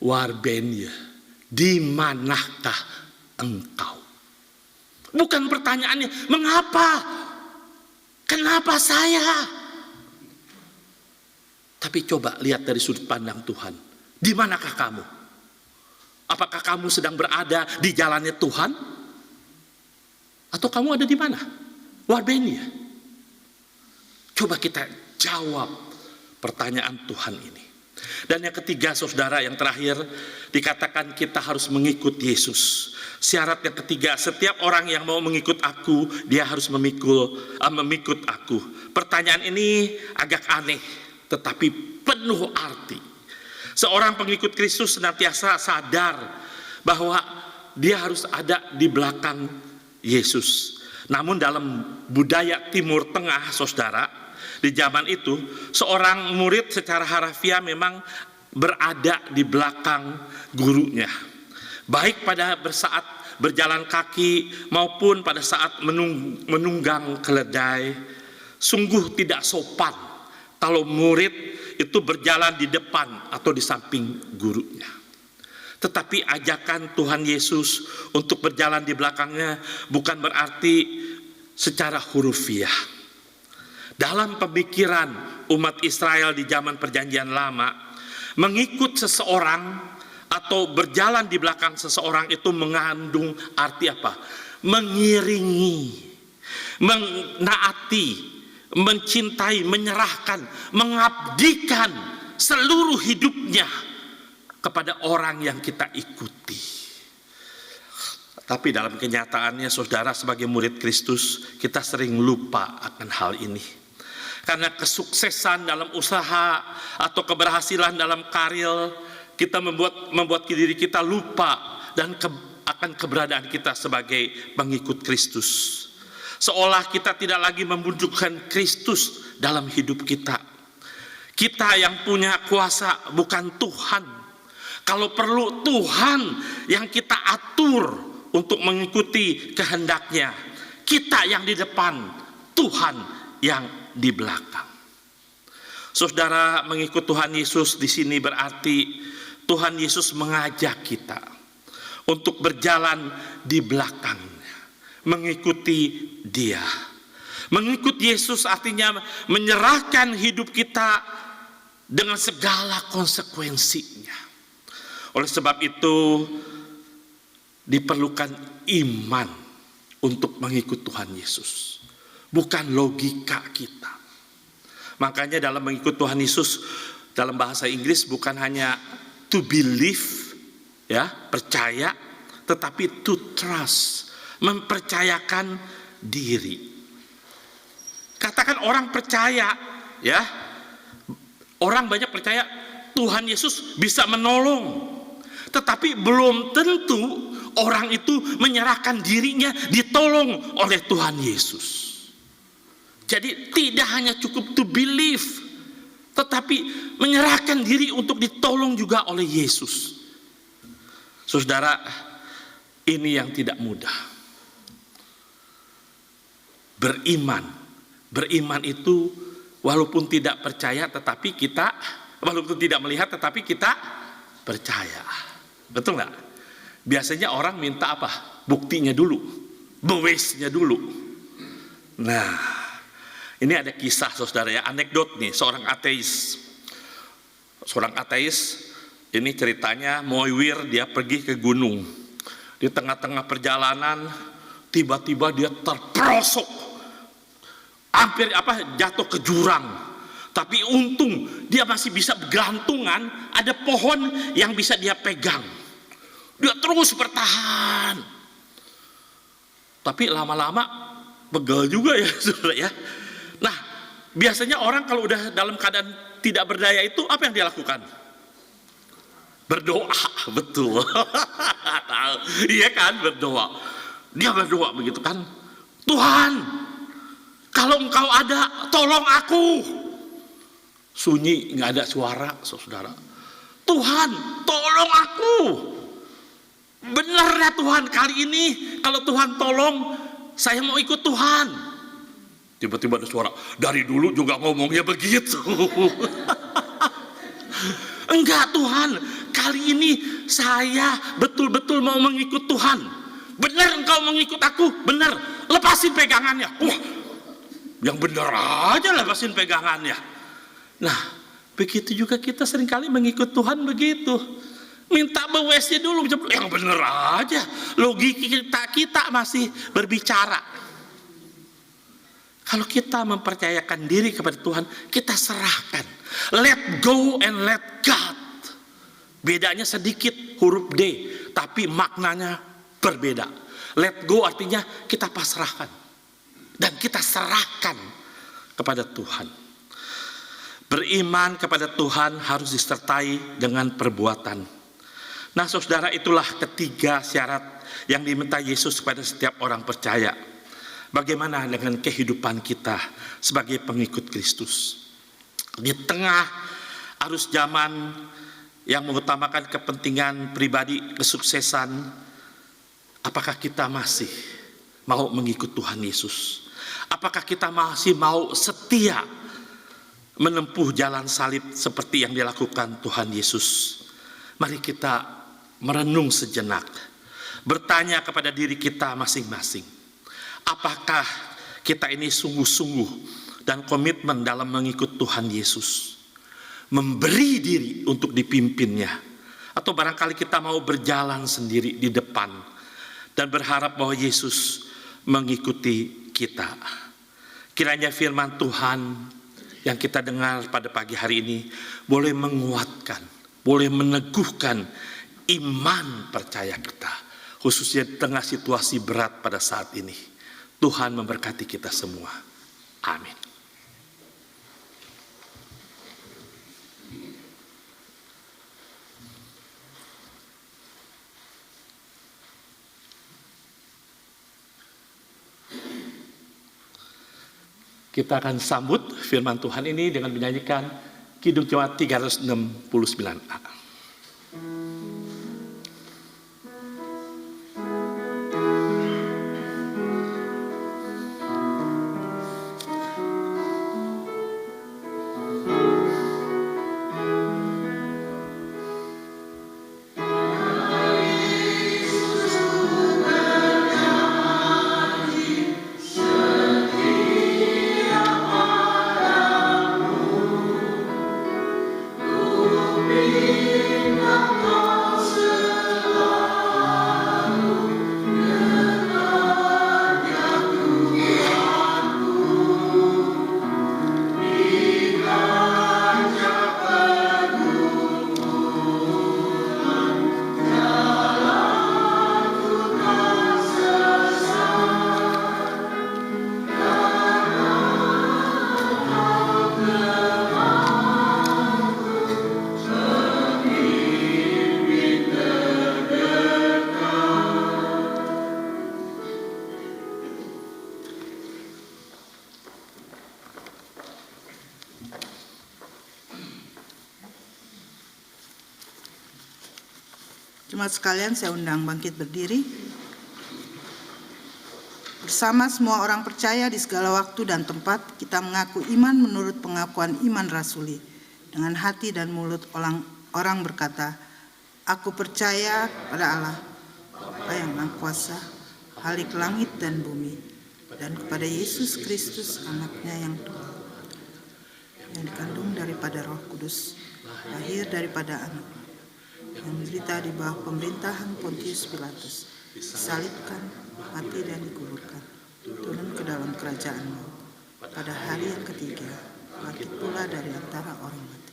Warbenya, di manakah engkau? Bukan pertanyaannya, mengapa? Kenapa saya? Tapi coba lihat dari sudut pandang Tuhan. Di manakah kamu? Apakah kamu sedang berada di jalannya Tuhan? Atau kamu ada di mana? Warbenia. Coba kita jawab pertanyaan Tuhan ini. Dan yang ketiga, saudara, yang terakhir, dikatakan kita harus mengikut Yesus. Syarat yang ketiga, setiap orang yang mau mengikut aku, dia harus memikut aku. Pertanyaan ini agak aneh, tetapi penuh arti. Seorang pengikut Kristus senantiasa sadar bahwa dia harus ada di belakang Yesus. Namun dalam budaya Timur Tengah, saudara, di zaman itu, seorang murid secara harafiah memang berada di belakang gurunya. Baik pada saat berjalan kaki maupun pada saat menunggang keledai. Sungguh tidak sopan kalau murid itu berjalan di depan atau di samping gurunya. Tetapi ajakan Tuhan Yesus untuk berjalan di belakangnya bukan berarti secara hurufiah. Dalam pemikiran umat Israel di zaman Perjanjian Lama, mengikut seseorang atau berjalan di belakang seseorang itu mengandung arti apa? Mengiringi, menaati, mencintai, menyerahkan, mengabdikan seluruh hidupnya kepada orang yang kita ikuti. Tapi dalam kenyataannya, saudara, sebagai murid Kristus, kita sering lupa akan hal ini. Karena kesuksesan dalam usaha atau keberhasilan dalam karir, kita membuat diri kita lupa dan akan keberadaan kita sebagai pengikut Kristus. Seolah kita tidak lagi membutuhkan Kristus dalam hidup kita. Kita yang punya kuasa, bukan Tuhan. Kalau perlu, Tuhan yang kita atur untuk mengikuti kehendaknya. Kita yang di depan, Tuhan yang di belakang. Saudara, mengikut Tuhan Yesus di sini berarti Tuhan Yesus mengajak kita untuk berjalan di belakangnya, mengikuti Dia. Mengikut Yesus artinya menyerahkan hidup kita dengan segala konsekuensinya. Oleh sebab itu diperlukan iman untuk mengikut Tuhan Yesus, bukan logika kita. Makanya dalam mengikut Tuhan Yesus, dalam bahasa Inggris bukan hanya to believe, ya, percaya, tetapi to trust, mempercayakan diri. Katakan orang percaya, ya, orang banyak percaya Tuhan Yesus bisa menolong, tetapi belum tentu orang itu menyerahkan dirinya ditolong oleh Tuhan Yesus. Jadi tidak hanya cukup to believe, tetapi menyerahkan diri untuk ditolong juga oleh Yesus. Saudara, ini yang tidak mudah. Beriman itu walaupun tidak percaya tetapi kita, walaupun tidak melihat tetapi kita percaya. Betul nggak? Biasanya orang minta apa? Buktinya dulu, bewesnya dulu. Nah, ini ada kisah, saudara, ya, anekdot nih, seorang ateis. Seorang ateis, ini ceritanya Moiwir, dia pergi ke gunung. Di tengah-tengah perjalanan, tiba-tiba dia terperosok. Hampir jatuh ke jurang. Tapi untung dia masih bisa bergantungan, ada pohon yang bisa dia pegang. Dia terus bertahan. Tapi lama-lama pegal juga ya, saudara, ya. Nah, biasanya orang kalau udah dalam keadaan tidak berdaya itu apa yang dia lakukan? Berdoa, betul. Iya kan, berdoa. Dia berdoa begitu kan. Tuhan, kalau Engkau ada, tolong aku. Sunyi, nggak ada suara, saudara. Tuhan, tolong aku. Benar ya Tuhan, kali ini kalau Tuhan tolong, saya mau ikut Tuhan. Tiba-tiba ada suara, dari dulu juga ngomongnya begitu. Enggak Tuhan, kali ini saya betul-betul mau mengikut Tuhan. Benar Engkau mengikut aku, benar. Lepasin pegangannya. Wah, yang benar aja lepasin pegangannya. Nah, begitu juga kita seringkali mengikut Tuhan begitu. Minta bewesnya dulu, yang benar aja. Logika kita masih berbicara. Kalau kita mempercayakan diri kepada Tuhan, kita serahkan. Let go and let God. Bedanya sedikit huruf D, tapi maknanya berbeda. Let go artinya kita pasrahkan. Dan kita serahkan kepada Tuhan. Beriman kepada Tuhan harus disertai dengan perbuatan. Nah saudara, itulah ketiga syarat yang diminta Yesus kepada setiap orang percaya. Bagaimana dengan kehidupan kita sebagai pengikut Kristus? Di tengah arus zaman yang mengutamakan kepentingan pribadi, kesuksesan, apakah kita masih mau mengikut Tuhan Yesus? Apakah kita masih mau setia menempuh jalan salib seperti yang dilakukan Tuhan Yesus? Mari kita merenung sejenak, bertanya kepada diri kita masing-masing. Apakah kita ini sungguh-sungguh dan komitmen dalam mengikut Tuhan Yesus? Memberi diri untuk dipimpinnya. Atau barangkali kita mau berjalan sendiri di depan dan berharap bahwa Yesus mengikuti kita. Kiranya firman Tuhan yang kita dengar pada pagi hari ini boleh menguatkan, boleh meneguhkan iman percaya kita. Khususnya di tengah situasi berat pada saat ini. Tuhan memberkati kita semua. Amin. Kita akan sambut firman Tuhan ini dengan menyanyikan Kidung Jemaat 369A. Jemaat sekalian, saya undang bangkit berdiri. Bersama semua orang percaya di segala waktu dan tempat, kita mengaku iman menurut pengakuan iman rasuli. Dengan hati dan mulut orang berkata, aku percaya pada Allah, Bapa yang Maha Kuasa, Khalik langit dan bumi, dan kepada Yesus Kristus, anaknya yang Tuhan, yang dikandung daripada Roh Kudus, lahir daripada anak, yang menderita di bawah pemerintahan Pontius Pilatus, disalibkan, mati dan dikuburkan, turun ke dalam kerajaan maut. Pada hari yang ketiga, bangkit pula dari antara orang mati,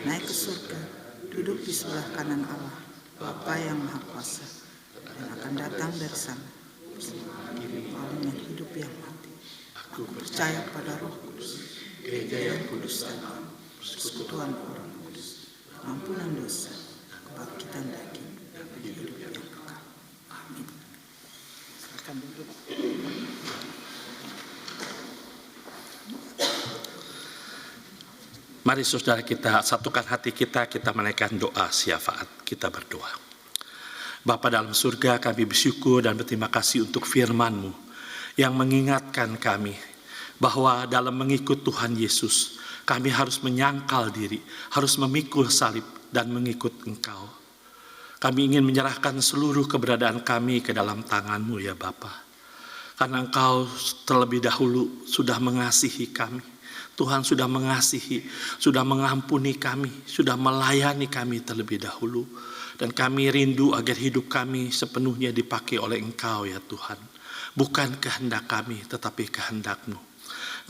naik ke surga, duduk di sebelah kanan Allah, Bapa yang Maha Kuasa, dan akan datang dari sana bersama dengan hidup yang mati. Aku percaya pada Roh Kudus, gereja yang kudus dan persekutuan orang kudus, ampunan dosa, kebangkitan daging, dan hidup yang kekal. Amin. Silakan duduk. Mari saudara kita satukan hati kita menaikkan doa syafaat. Kita berdoa. Bapa dalam surga, kami bersyukur dan berterima kasih untuk firman-Mu yang mengingatkan kami bahwa dalam mengikut Tuhan Yesus, kami harus menyangkal diri, harus memikul salib dan mengikut Engkau. Kami ingin menyerahkan seluruh keberadaan kami ke dalam tangan-Mu ya Bapa. Karena Engkau terlebih dahulu sudah mengasihi kami. Tuhan sudah mengasihi, sudah mengampuni kami, sudah melayani kami terlebih dahulu. Dan kami rindu agar hidup kami sepenuhnya dipakai oleh Engkau ya Tuhan. Bukan kehendak kami, tetapi kehendak-Mu.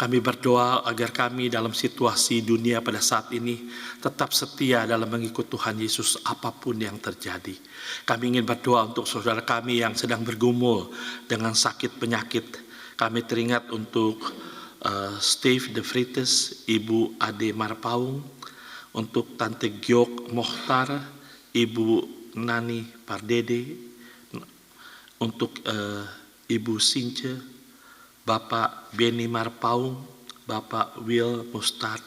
Kami berdoa agar kami dalam situasi dunia pada saat ini tetap setia dalam mengikut Tuhan Yesus apapun yang terjadi. Kami ingin berdoa untuk saudara kami yang sedang bergumul dengan sakit penyakit. Kami teringat untuk Steve De Vrites, Ibu Ade Marpaung, untuk Tante Gyok Mohtar, Ibu Nani Pardede, untuk Ibu Since, Bapak Beni Marpaung, Bapak Will Mustard.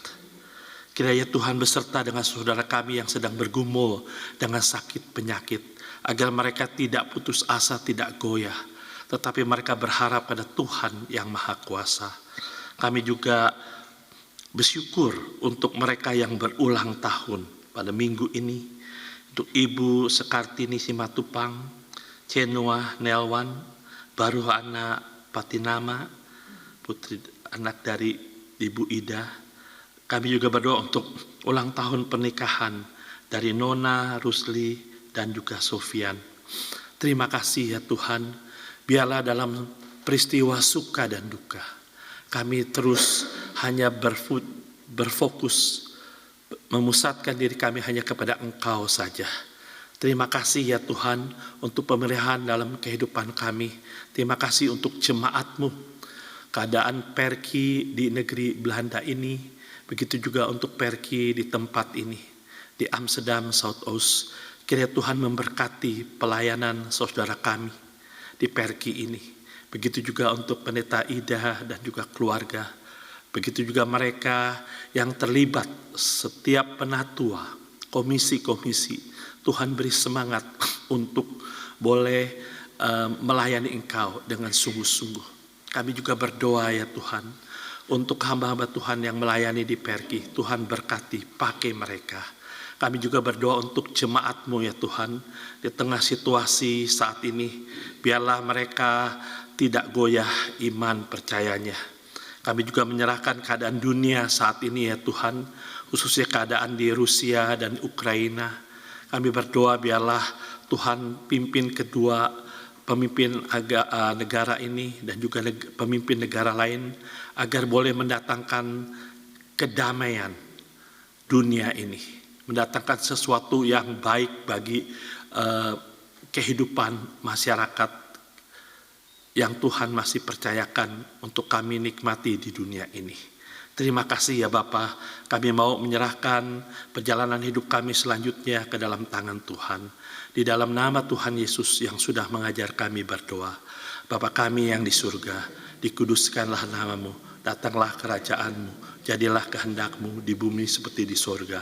Kiranya Tuhan beserta dengan saudara kami yang sedang bergumul dengan sakit penyakit, agar mereka tidak putus asa, tidak goyah, tetapi mereka berharap pada Tuhan yang Maha Kuasa. Kami juga bersyukur untuk mereka yang berulang tahun pada minggu ini, untuk Ibu Sekartini Simatupang, Cenoa Nelwan, Baruhana Patinama, putri anak dari Ibu Ida. Kami juga berdoa untuk ulang tahun pernikahan dari Nona, Rusli, dan juga Sofian. Terima kasih ya Tuhan, biarlah dalam peristiwa suka dan duka, kami terus hanya berfokus, memusatkan diri kami hanya kepada Engkau saja. Terima kasih ya Tuhan untuk pemeliharaan dalam kehidupan kami. Terima kasih untuk jemaat-Mu. Keadaan Perki di negeri Belanda ini, begitu juga untuk Perki di tempat ini, di Amsterdam, Zuidoost. Kiranya Tuhan memberkati pelayanan saudara kami di Perki ini. Begitu juga untuk Pendeta Ida dan juga keluarga. Begitu juga mereka yang terlibat setiap penatua, komisi-komisi. Tuhan beri semangat untuk boleh melayani Engkau dengan sungguh-sungguh. Kami juga berdoa ya Tuhan, untuk hamba-hamba Tuhan yang melayani di Perki. Tuhan berkati, pakai mereka. Kami juga berdoa untuk jemaat-Mu ya Tuhan, di tengah situasi saat ini, biarlah mereka tidak goyah iman percayanya. Kami juga menyerahkan keadaan dunia saat ini ya Tuhan, khususnya keadaan di Rusia dan Ukraina. Kami berdoa biarlah Tuhan pimpin kedua pemimpin negara ini dan juga pemimpin negara lain, agar boleh mendatangkan kedamaian dunia ini, mendatangkan sesuatu yang baik bagi kehidupan masyarakat yang Tuhan masih percayakan untuk kami nikmati di dunia ini. Terima kasih ya Bapa, kami mau menyerahkan perjalanan hidup kami selanjutnya ke dalam tangan Tuhan. Di dalam nama Tuhan Yesus yang sudah mengajar kami berdoa. Bapa kami yang di surga, dikuduskanlah nama-Mu, datanglah kerajaan-Mu, jadilah kehendak-Mu di bumi seperti di surga.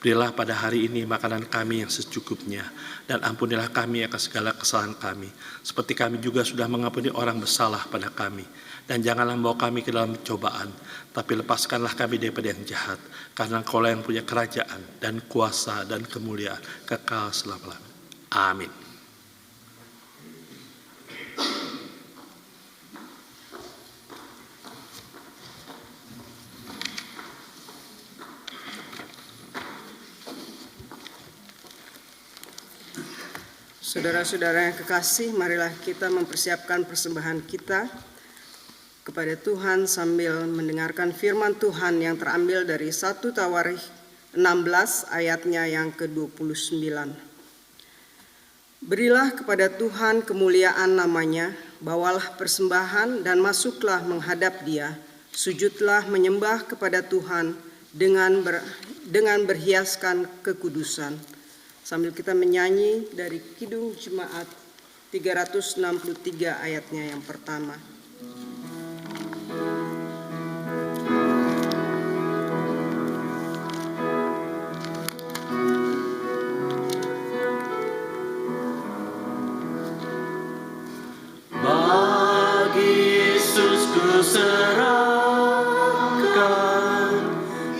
Berilah pada hari ini makanan kami yang secukupnya, dan ampunilah kami akan segala kesalahan kami, seperti kami juga sudah mengampuni orang bersalah pada kami. Dan janganlah membawa kami ke dalam cobaan, tapi lepaskanlah kami daripada yang jahat, karena Engkau yang punya kerajaan dan kuasa dan kemuliaan kekal selama-lamanya. Amin. Saudara-saudara yang kekasih, marilah kita mempersiapkan persembahan kita kepada Tuhan sambil mendengarkan firman Tuhan yang terambil dari 1 Tawarikh 16 ayatnya yang ke-29. Berilah kepada Tuhan kemuliaan namanya, bawalah persembahan dan masuklah menghadap Dia, sujudlah menyembah kepada Tuhan dengan berhiaskan kekudusan. Sambil kita menyanyi dari Kidung Jemaat 363 ayatnya yang pertama. Bagi Yesus ku serahkan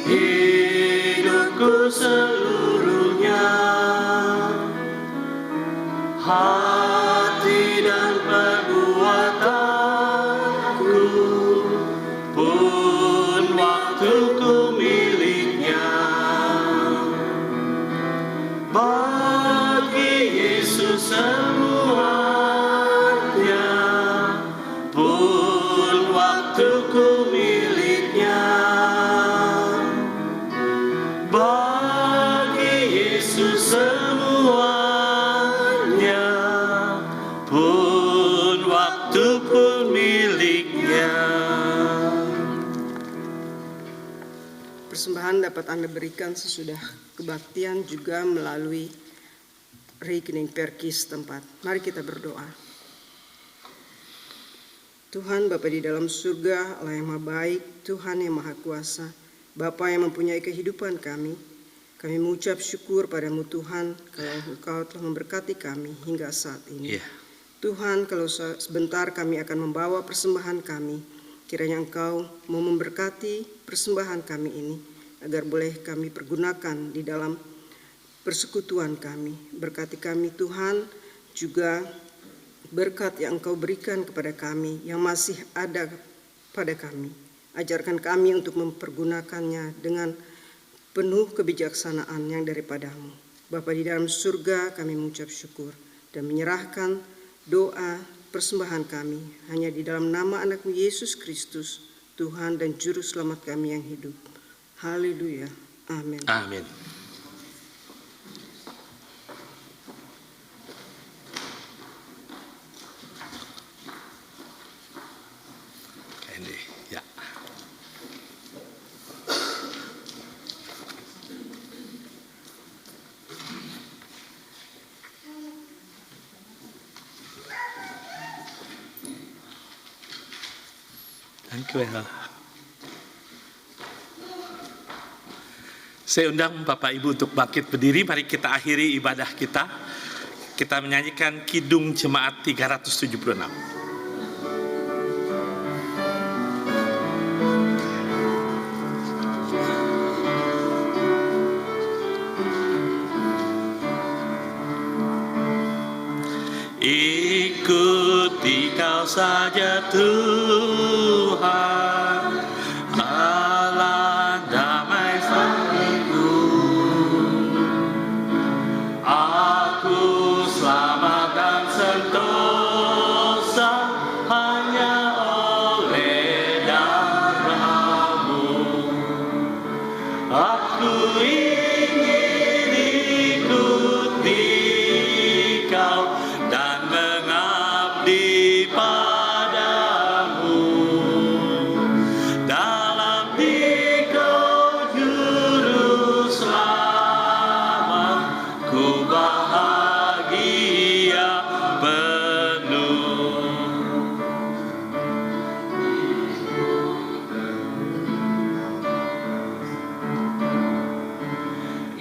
hidupku seluruhnya, hati dan perbuatanku pun waktuku miliknya. Bagi Yesus semuanya pun waktuku miliknya. Yesus semuanya, pun waktu pun miliknya. Persembahan dapat Anda berikan sesudah kebaktian juga melalui rekening perki setempat. Mari kita berdoa. Tuhan Bapa di dalam surga, Allah yang Maha Baik, Tuhan yang Maha Kuasa, Bapa yang mempunyai kehidupan kami mengucap syukur padamu Tuhan, kalau Engkau telah memberkati kami hingga saat ini. Iya. Tuhan, kalau sebentar kami akan membawa persembahan kami, kiranya Engkau mau memberkati persembahan kami ini, agar boleh kami pergunakan di dalam persekutuan kami. Berkati kami Tuhan, juga berkat yang Engkau berikan kepada kami, yang masih ada pada kami. Ajarkan kami untuk mempergunakannya dengan penuh kebijaksanaan yang daripadamu. Bapa di dalam surga, kami mengucap syukur dan menyerahkan doa persembahan kami hanya di dalam nama Anak-Mu Yesus Kristus, Tuhan dan Juru Selamat kami yang hidup. Haleluya. Amin. Amin. Ini, ya. Dankjewel. Saya undang Bapak Ibu untuk bangkit berdiri. Mari kita akhiri ibadah kita. Kita menyanyikan Kidung Jemaat 376. Ikuti Kau saja Tuhan, Allah damai saliku. Aku selamat dan sentosa hanya oleh darah-Mu. Aku ingin ikuti Kau dan mengabdi padamu. Dalam Dikau Juru Selamat, ku bahagia penuh.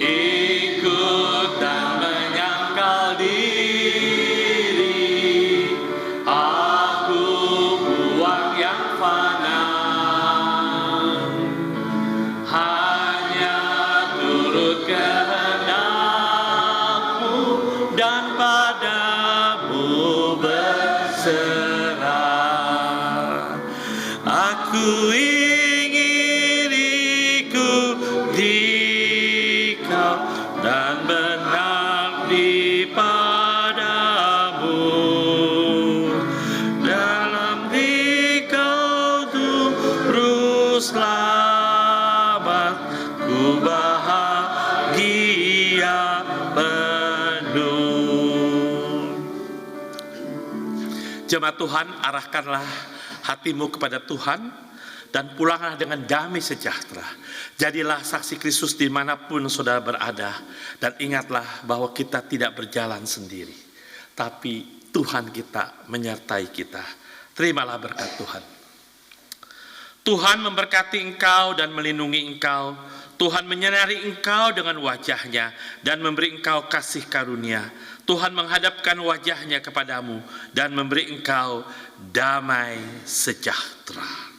Ikut dan menyangkal diri, aku buang yang fana, hanya turut kehendak-Mu dan padamu berserah. Aku ingin ikuti Kau dan mengabdi padamu. Dalam Dikau Juru Selamat, ku bahagia penuh. Jemaat Tuhan, arahkanlah hatimu kepada Tuhan dan pulanglah dengan damai sejahtera. Jadilah saksi Kristus dimanapun saudara berada, dan ingatlah bahwa kita tidak berjalan sendiri, tapi Tuhan kita menyertai kita. Terimalah berkat Tuhan. Tuhan memberkati engkau dan melindungi engkau. Tuhan menyinari engkau dengan wajah-Nya dan memberi engkau kasih karunia. Tuhan menghadapkan wajah-Nya kepadamu dan memberi engkau damai sejahtera.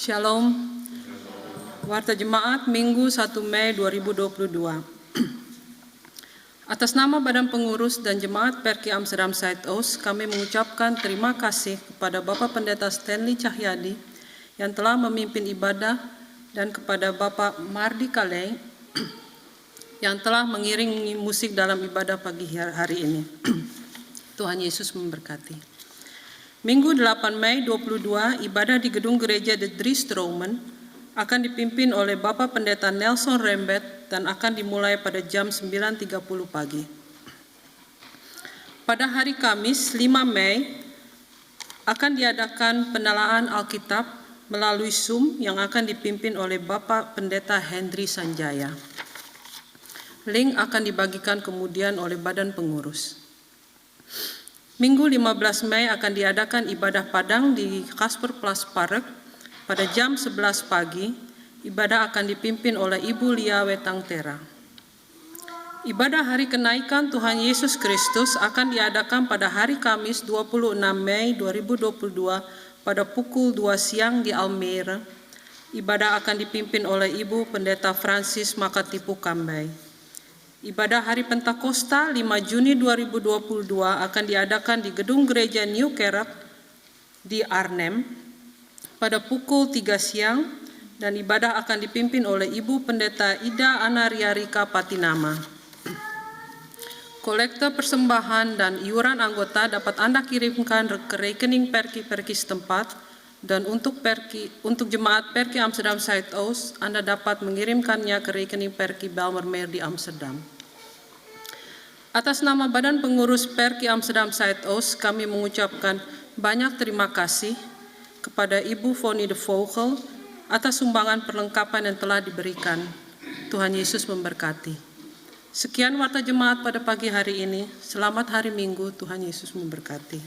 Shalom. Warta Jemaat Minggu 1 Mei 2022. Atas nama Badan Pengurus dan Jemaat Perki Amsterdam Zuidoost, kami mengucapkan terima kasih kepada Bapak Pendeta Stanley Cahyadi yang telah memimpin ibadah dan kepada Bapak Mardi Kaleng yang telah mengiringi musik dalam ibadah pagi hari ini. Tuhan Yesus memberkati. Minggu 8 Mei 22, ibadah di gedung gereja The Drie-Stromen akan dipimpin oleh Bapak Pendeta Nelson Rembet dan akan dimulai pada jam 9.30 pagi. Pada hari Kamis 5 Mei akan diadakan penelaan Alkitab melalui Zoom yang akan dipimpin oleh Bapak Pendeta Hendri Sanjaya. Link akan dibagikan kemudian oleh Badan Pengurus. Minggu 15 Mei akan diadakan ibadah Padang di Kasper Plus Park pada jam 11 pagi. Ibadah akan dipimpin oleh Ibu Lia Wetangtera. Ibadah Hari Kenaikan Tuhan Yesus Kristus akan diadakan pada hari Kamis 26 Mei 2022 pada pukul 2 siang di Almere. Ibadah akan dipimpin oleh Ibu Pendeta Francis Makatipu Kambai. Ibadah Hari Pentakosta 5 Juni 2022 akan diadakan di Gedung Gereja New Kerk di Arnhem pada pukul 3 siang dan ibadah akan dipimpin oleh Ibu Pendeta Ida Anaria Rika Patinama. Kolektor persembahan dan iuran anggota dapat Anda kirimkan ke rekening Perki-Perki setempat dan untuk Jemaat Perki Amsterdam Zuidoost, Anda dapat mengirimkannya ke rekening Perki Bijlmermeer di Amsterdam. Atas nama Badan Pengurus Perki Amsterdam Zuidoost, kami mengucapkan banyak terima kasih kepada Ibu Foni de Vogel atas sumbangan perlengkapan yang telah diberikan. Tuhan Yesus memberkati. Sekian warta jemaat pada pagi hari ini. Selamat hari Minggu, Tuhan Yesus memberkati.